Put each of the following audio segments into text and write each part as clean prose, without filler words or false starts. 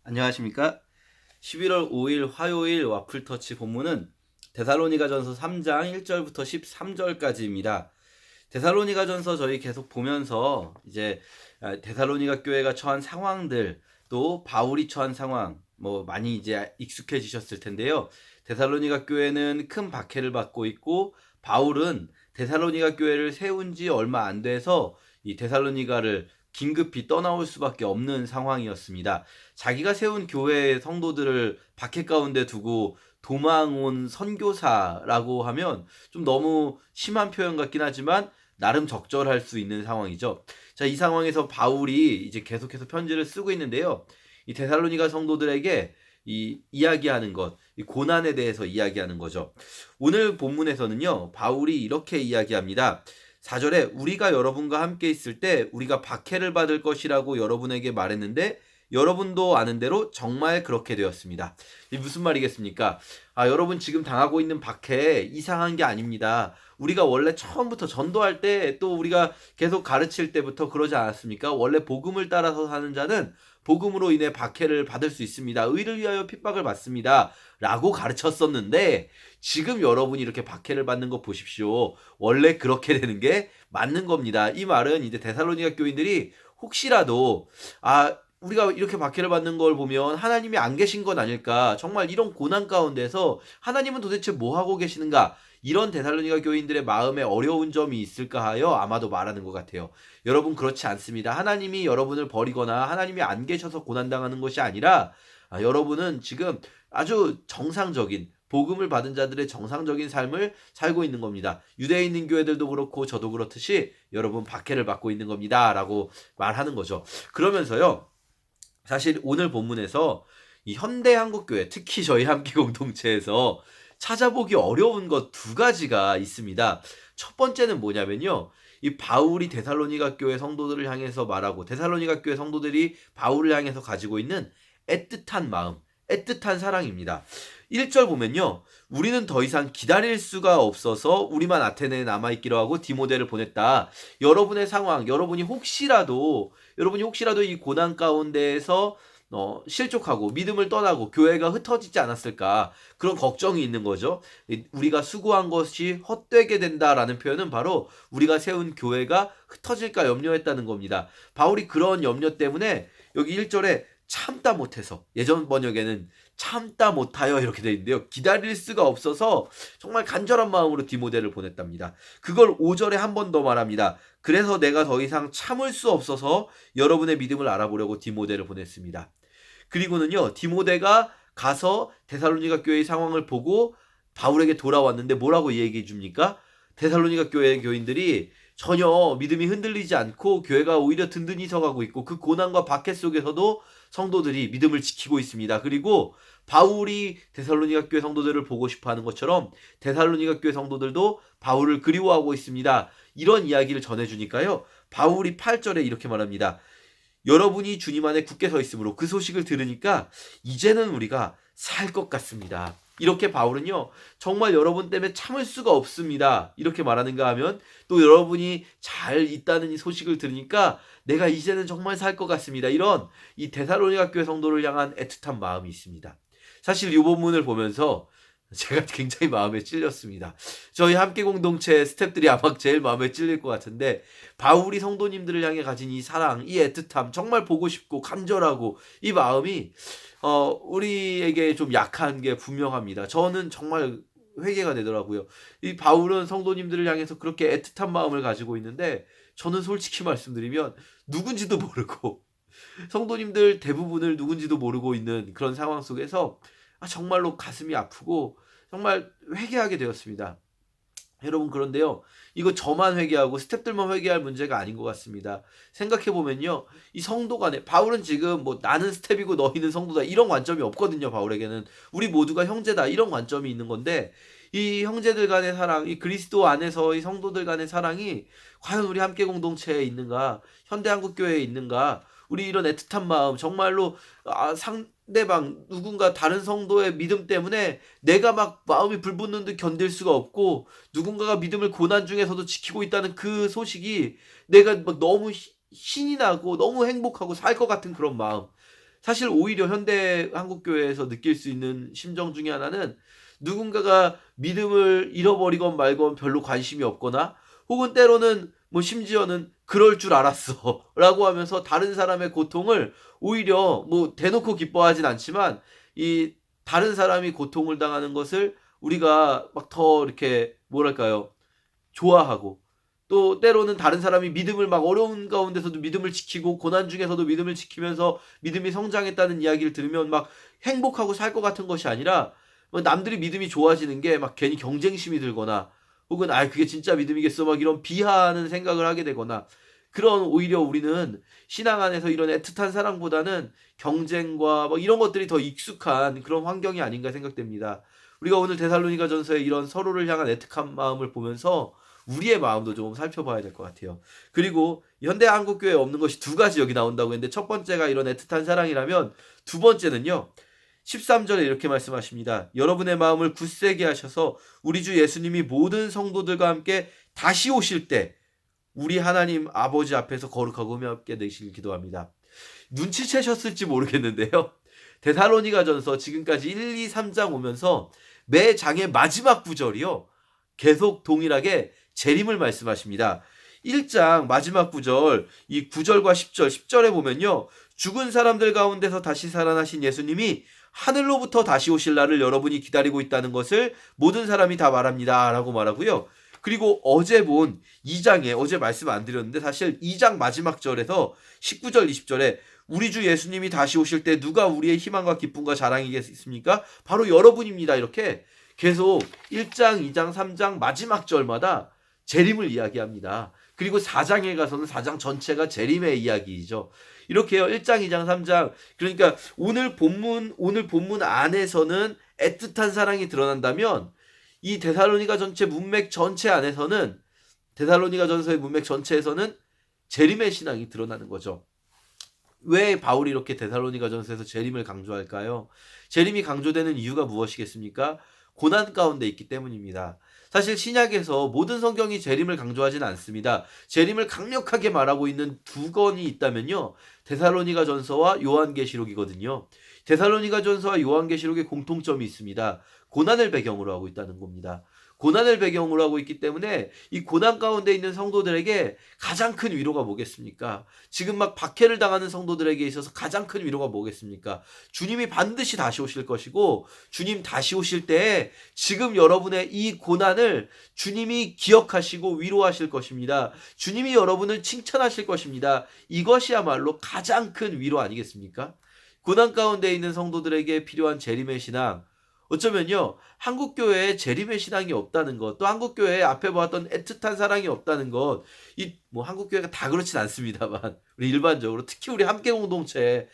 안녕하십니까? 11월 5일 화요일 와플터치 본문은 데살로니가전서 3장 1절부터 13절까지입니다. 데살로니가전서 저희 계속 보면서 이제 데살로니가 교회가 처한 상황들, 또 바울이 처한 상황 많이 이제 익숙해지셨을 텐데요. 데살로니가 교회는 큰 박해를 받고 있고, 바울은 데살로니가 교회를 세운 지 얼마 안 돼서 이 데살로니가를 긴급히 떠나올 수밖에 없는 상황이었습니다. 자기가 세운 교회의 성도들을 박해 가운데 두고 도망 온 선교사라고 하면 좀 너무 심한 표현 같긴 하지만 나름 적절할 수 있는 상황이죠. 자, 이 상황에서 바울이 이제 계속해서 편지를 쓰고 있는데요. 이 데살로니가 성도들에게 이 이야기하는 것, 이 고난에 대해서 이야기하는 거죠. 오늘 본문에서는요, 바울이 이렇게 이야기합니다. 4절에 우리가 여러분과 함께 있을 때 우리가 박해를 받을 것이라고 여러분에게 말했는데 여러분도 아는 대로 정말 그렇게 되었습니다. 이게 무슨 말이겠습니까? 여러분 지금 당하고 있는 박해 이상한 게 아닙니다. 우리가 원래 처음부터 전도할 때, 또 우리가 계속 가르칠 때부터 그러지 않았습니까? 원래 복음을 따라서 사는 자는 복음으로 인해 박해를 받을 수 있습니다. 의를 위하여 핍박을 받습니다. 라고 가르쳤었는데, 지금 여러분이 이렇게 박해를 받는 거 보십시오. 원래 그렇게 되는 게 맞는 겁니다. 이 말은 이제 데살로니가 교인들이 혹시라도 우리가 이렇게 박해를 받는 걸 보면 하나님이 안 계신 건 아닐까, 정말 이런 고난 가운데서 하나님은 도대체 뭐 하고 계시는가, 이런 데살로니가 교인들의 마음에 어려운 점이 있을까 하여 아마도 말하는 것 같아요. 여러분, 그렇지 않습니다. 하나님이 여러분을 버리거나 하나님이 안 계셔서 고난당하는 것이 아니라 여러분은 지금 아주 정상적인 복음을 받은 자들의 정상적인 삶을 살고 있는 겁니다. 유대에 있는 교회들도 그렇고 저도 그렇듯이 여러분 박해를 받고 있는 겁니다 라고 말하는 거죠. 그러면서요, 사실 오늘 본문에서 이 현대 한국교회, 특히 저희 함께 공동체에서 찾아보기 어려운 것 두 가지가 있습니다. 첫 번째는 뭐냐면요, 이 바울이 데살로니가 교회 성도들을 향해서 말하고 데살로니가 교회 성도들이 바울을 향해서 가지고 있는 애틋한 마음, 애틋한 사랑입니다. 1절 보면요, 우리는 더 이상 기다릴 수가 없어서 우리만 아테네에 남아있기로 하고 디모데를 보냈다. 여러분의 상황, 여러분이 혹시라도 이 고난 가운데에서 실족하고 믿음을 떠나고 교회가 흩어지지 않았을까, 그런 걱정이 있는 거죠. 우리가 수고한 것이 헛되게 된다라는 표현은 바로 우리가 세운 교회가 흩어질까 염려했다는 겁니다. 바울이 그런 염려 때문에 여기 1절에 참다 못해서, 예전 번역에는 참다 못하여 이렇게 되어 있는데요, 기다릴 수가 없어서 정말 간절한 마음으로 디모데를 보냈답니다. 그걸 5절에 한 번 더 말합니다. 그래서 내가 더 이상 참을 수 없어서 여러분의 믿음을 알아보려고 디모데를 보냈습니다. 그리고는요, 디모데가 가서 데살로니가 교회의 상황을 보고 바울에게 돌아왔는데 뭐라고 얘기해 줍니까? 데살로니가 교회 교인들이 전혀 믿음이 흔들리지 않고 교회가 오히려 든든히 서가고 있고, 그 고난과 박해 속에서도 성도들이 믿음을 지키고 있습니다. 그리고 바울이 데살로니가 교회 성도들을 보고 싶어하는 것처럼 데살로니가 교회 성도들도 바울을 그리워하고 있습니다. 이런 이야기를 전해주니까요, 바울이 8절에 이렇게 말합니다. 여러분이 주님 안에 굳게 서 있으므로 그 소식을 들으니까 이제는 우리가 살 것 같습니다. 이렇게 바울은요, 정말 여러분 때문에 참을 수가 없습니다. 이렇게 말하는가 하면, 또 여러분이 잘 있다는 이 소식을 들으니까 내가 이제는 정말 살 것 같습니다. 이런 이 데살로니가 교회 성도를 향한 애틋한 마음이 있습니다. 사실 이 본문을 보면서 제가 굉장히 마음에 찔렸습니다. 저희 함께 공동체 스태프들이 아마 제일 마음에 찔릴 것 같은데, 바울이 성도님들을 향해 가진 이 사랑, 이 애틋함, 정말 보고 싶고 간절하고, 이 마음이 우리에게 좀 약한 게 분명합니다. 저는 정말 회개가 되더라고요. 이 바울은 성도님들을 향해서 그렇게 애틋한 마음을 가지고 있는데, 저는 솔직히 말씀드리면 누군지도 모르고 성도님들 대부분을 누군지도 모르고 있는 그런 상황 속에서 정말로 가슴이 아프고 정말 회개하게 되었습니다. 여러분, 그런데요, 이거 저만 회개하고 스태프들만 회개할 문제가 아닌 것 같습니다. 생각해보면요, 이 성도 간에, 바울은 지금 나는 스태프이고 너희는 성도다 이런 관점이 없거든요. 바울에게는 우리 모두가 형제다 이런 관점이 있는 건데, 이 형제들 간의 사랑, 이 그리스도 안에서 이 성도들 간의 사랑이 과연 우리 함께 공동체에 있는가, 현대한국교회에 있는가, 우리 이런 애틋한 마음, 정말로 상대방 누군가 다른 성도의 믿음 때문에 내가 막 마음이 불붙는 듯 견딜 수가 없고, 누군가가 믿음을 고난 중에서도 지키고 있다는 그 소식이 내가 막 너무 신이 나고 너무 행복하고 살 것 같은 그런 마음, 사실 오히려 현대 한국교회에서 느낄 수 있는 심정 중에 하나는 누군가가 믿음을 잃어버리건 말건 별로 관심이 없거나 혹은 때로는 뭐 심지어는 그럴 줄 알았어 라고 하면서 다른 사람의 고통을 오히려 뭐 대놓고 기뻐하진 않지만 이 다른 사람이 고통을 당하는 것을 우리가 막 더 이렇게 뭐랄까요, 좋아하고, 또 때로는 다른 사람이 믿음을 막 어려운 가운데서도 믿음을 지키고 고난 중에서도 믿음을 지키면서 믿음이 성장했다는 이야기를 들으면 막 행복하고 살 것 같은 것이 아니라 뭐 남들이 믿음이 좋아지는 게 막 괜히 경쟁심이 들거나 혹은 아 그게 진짜 믿음이겠어 막 이런 비하하는 생각을 하게 되거나, 그런 오히려 우리는 신앙 안에서 이런 애틋한 사랑보다는 경쟁과 뭐 이런 것들이 더 익숙한 그런 환경이 아닌가 생각됩니다. 우리가 오늘 데살로니가전서의 이런 서로를 향한 애틋한 마음을 보면서 우리의 마음도 좀 살펴봐야 될 것 같아요. 그리고 현대 한국교회에 없는 것이 두 가지 여기 나온다고 했는데, 첫 번째가 이런 애틋한 사랑이라면 두 번째는요, 13절에 이렇게 말씀하십니다. 여러분의 마음을 굳세게 하셔서 우리 주 예수님이 모든 성도들과 함께 다시 오실 때 우리 하나님 아버지 앞에서 거룩하고 의롭게 되시길 기도합니다. 눈치채셨을지 모르겠는데요, 데살로니가전서 지금까지 1, 2, 3장 오면서 매 장의 마지막 구절이요, 계속 동일하게 재림을 말씀하십니다. 1장 마지막 구절, 이 9절과 10절, 10절에 보면요, 죽은 사람들 가운데서 다시 살아나신 예수님이 하늘로부터 다시 오실 날을 여러분이 기다리고 있다는 것을 모든 사람이 다 말합니다 라고 말하고요. 그리고 어제 본 2장에, 어제 말씀 안 드렸는데 사실 2장 마지막 절에서 19절 20절에 우리 주 예수님이 다시 오실 때 누가 우리의 희망과 기쁨과 자랑이겠습니까? 바로 여러분입니다. 이렇게 계속 1장, 2장, 3장 마지막 절마다 재림을 이야기합니다. 그리고 4장에 가서는 4장 전체가 재림의 이야기이죠. 이렇게요. 1장, 2장, 3장. 그러니까 오늘 본문 안에서는 애틋한 사랑이 드러난다면 이 데살로니가 전체 문맥 전체 안에서는, 데살로니가 전서의 문맥 전체에서는 재림의 신앙이 드러나는 거죠. 왜 바울이 이렇게 데살로니가 전서에서 재림을 강조할까요? 재림이 강조되는 이유가 무엇이겠습니까? 고난 가운데 있기 때문입니다. 사실 신약에서 모든 성경이 재림을 강조하지는 않습니다. 재림을 강력하게 말하고 있는 두 권이 있다면요, 데살로니가 전서와 요한계시록이거든요. 데살로니가 전서와 요한계시록의 공통점이 있습니다. 고난을 배경으로 하고 있다는 겁니다. 고난을 배경으로 하고 있기 때문에 이 고난 가운데 있는 성도들에게 가장 큰 위로가 뭐겠습니까? 지금 막 박해를 당하는 성도들에게 있어서 가장 큰 위로가 뭐겠습니까? 주님이 반드시 다시 오실 것이고, 주님 다시 오실 때 지금 여러분의 이 고난을 주님이 기억하시고 위로하실 것입니다. 주님이 여러분을 칭찬하실 것입니다. 이것이야말로 가장 큰 위로 아니겠습니까? 고난 가운데 있는 성도들에게 필요한 재림의 신앙, 어쩌면요, 한국교회에 재림의 신앙이 없다는 것, 또 한국교회에 앞에 보았던 애틋한 사랑이 없다는 것, 이 뭐 한국교회가 다 그렇진 않습니다만 우리 일반적으로 특히 우리 함께공동체에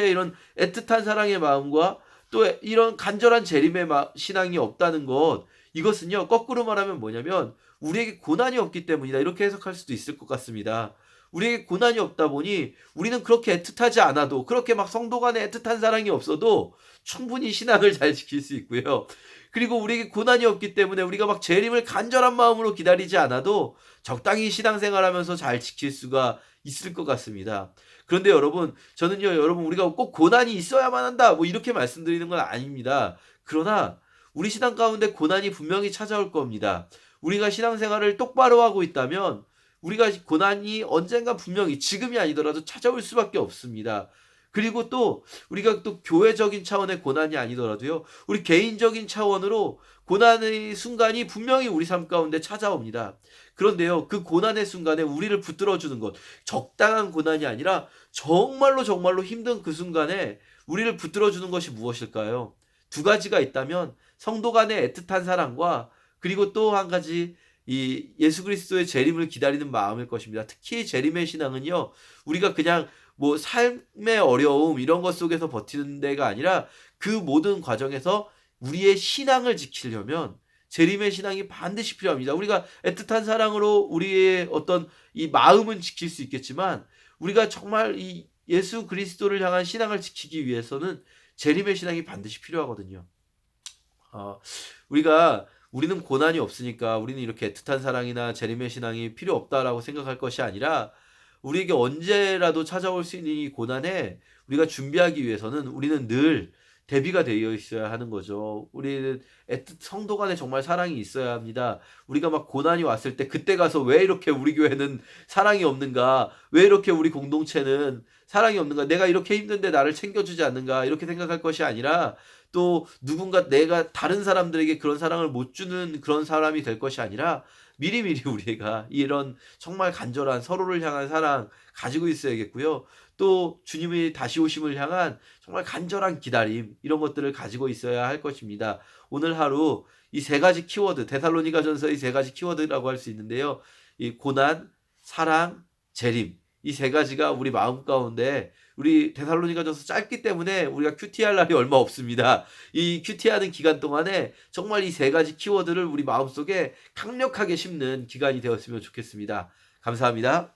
이런 애틋한 사랑의 마음과 또 이런 간절한 재림의 신앙이 없다는 것, 이것은요 거꾸로 말하면 뭐냐면 우리에게 고난이 없기 때문이다, 이렇게 해석할 수도 있을 것 같습니다. 우리에게 고난이 없다 보니 우리는 그렇게 애틋하지 않아도, 그렇게 막 성도 간에 애틋한 사랑이 없어도 충분히 신앙을 잘 지킬 수 있고요. 그리고 우리에게 고난이 없기 때문에 우리가 막 재림을 간절한 마음으로 기다리지 않아도 적당히 신앙생활하면서 잘 지킬 수가 있을 것 같습니다. 그런데 여러분, 저는요, 여러분 우리가 꼭 고난이 있어야만 한다 뭐 이렇게 말씀드리는 건 아닙니다. 그러나 우리 신앙 가운데 고난이 분명히 찾아올 겁니다. 우리가 신앙생활을 똑바로 하고 있다면 우리가 고난이 언젠가 분명히, 지금이 아니더라도 찾아올 수밖에 없습니다. 그리고 또 우리가 또 교회적인 차원의 고난이 아니더라도요, 우리 개인적인 차원으로 고난의 순간이 분명히 우리 삶 가운데 찾아옵니다. 그런데요, 그 고난의 순간에 우리를 붙들어주는 것, 적당한 고난이 아니라 정말로 힘든 그 순간에 우리를 붙들어주는 것이 무엇일까요? 두 가지가 있다면 성도 간의 애틋한 사랑과, 그리고 또 한 가지, 이 예수 그리스도의 재림을 기다리는 마음일 것입니다. 특히 재림의 신앙은요, 우리가 그냥 뭐 삶의 어려움 이런 것 속에서 버티는 데가 아니라 그 모든 과정에서 우리의 신앙을 지키려면 재림의 신앙이 반드시 필요합니다. 우리가 애틋한 사랑으로 우리의 어떤 이 마음은 지킬 수 있겠지만 우리가 정말 이 예수 그리스도를 향한 신앙을 지키기 위해서는 재림의 신앙이 반드시 필요하거든요. 우리는 고난이 없으니까 우리는 이렇게 애틋한 사랑이나 재림의 신앙이 필요 없다라고 생각할 것이 아니라, 우리에게 언제라도 찾아올 수 있는 이 고난에 우리가 준비하기 위해서는 우리는 늘 대비가 되어 있어야 하는 거죠. 우리는 성도 간에 정말 사랑이 있어야 합니다. 우리가 막 고난이 왔을 때 그때 가서 왜 이렇게 우리 교회는 사랑이 없는가? 왜 이렇게 우리 공동체는 사랑이 없는가? 내가 이렇게 힘든데 나를 챙겨주지 않는가? 이렇게 생각할 것이 아니라 또 누군가 내가 다른 사람들에게 그런 사랑을 못 주는 그런 사람이 될 것이 아니라 미리미리 우리가 이런 정말 간절한 서로를 향한 사랑 가지고 있어야겠고요. 또 주님의 다시 오심을 향한 정말 간절한 기다림 이런 것들을 가지고 있어야 할 것입니다. 오늘 하루 이 세 가지 키워드 데살로니가전서의 세 가지 키워드라고 할 수 있는데요. 이 고난, 사랑, 재림 이 세 가지가 우리 마음 가운데 우리 데살로니가전서 짧기 때문에 우리가 큐티할 날이 얼마 없습니다. 이 큐티하는 기간 동안에 정말 이 세 가지 키워드를 우리 마음속에 강력하게 심는 기간이 되었으면 좋겠습니다. 감사합니다.